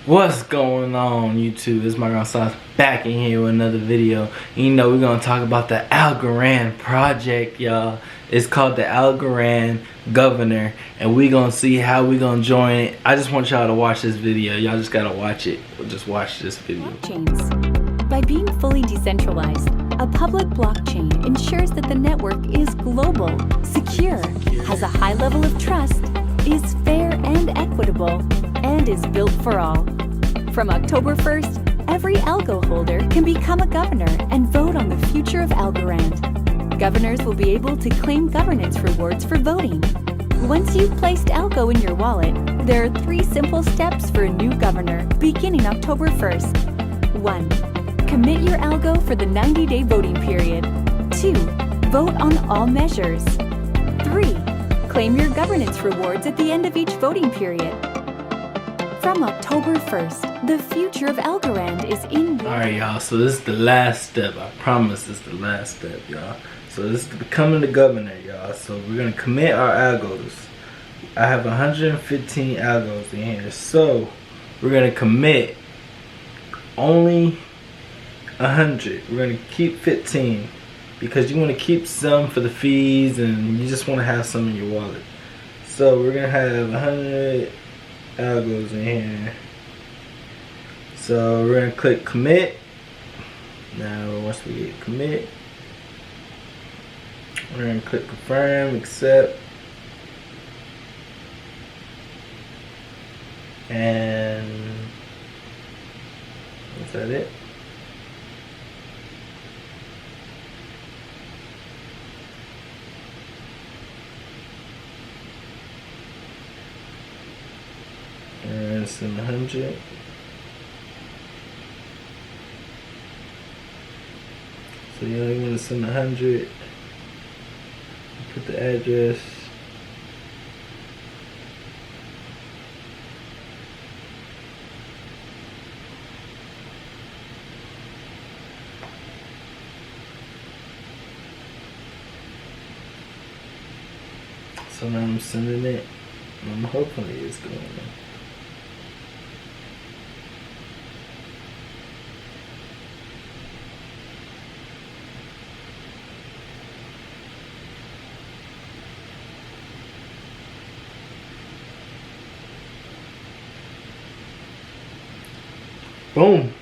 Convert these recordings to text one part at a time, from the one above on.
What's going on, YouTube? It's my girl Sauce back in here with another video. And you know, we're gonna talk about the Algorand project, y'all. It's called the Algorand Governor, and we gonna see how we gonna join it. I just want y'all to watch this video. Y'all just gotta watch it. Just watch this video. Blockchains. By being fully decentralized, a public blockchain ensures that the network is global, secure, has a high level of trust, is fair and equitable, and is built for all. From October 1st, every algo holder can become a governor and vote on the future of Algorand. Governors will be able to claim governance rewards for voting. Once you've placed algo in your wallet, there are 3 simple steps for a new governor beginning October 1st. 1. Commit your algo for the 90-day voting period. 2. Vote on all measures. 3. Claim your governance rewards at the end of each voting period. From October 1st, the future of Algorand is in. Alright, y'all, so this is the last step. I promise this is the last step, y'all. So this is becoming the governor, y'all. So we're gonna commit our algos. I have 115 algos in here. So we're gonna commit only 100. We're gonna keep 15 because you want to keep some for the fees and you just want to have some in your wallet. So we're gonna have 100 algos in here. So we're gonna click commit. Now once we get commit, we're gonna click confirm, accept, and is that it? And send 100. So you only want to send 100. Put the address. So now I'm sending it. I'm hoping it's going on. Boom!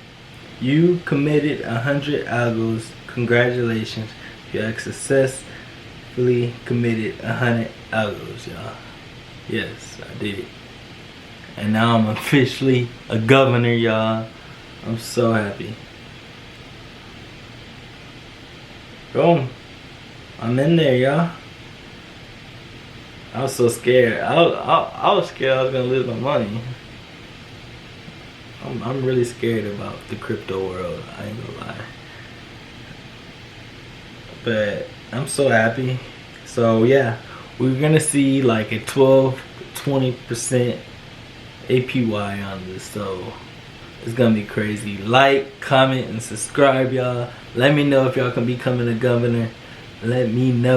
You committed 100 algos. Congratulations. You have successfully committed 100 algos, y'all. Yes, I did it. And now I'm officially a governor, y'all. I'm so happy. Boom! I'm in there, y'all. I was so scared. I was scared I was gonna lose my money. I'm really scared about the crypto world, I ain't gonna lie. But I'm so happy. So yeah, we're gonna see like a 12-20% APY on this, so it's gonna be crazy. Like, comment, and subscribe, y'all. Let me know if y'all can be becoming a governor. Let me know.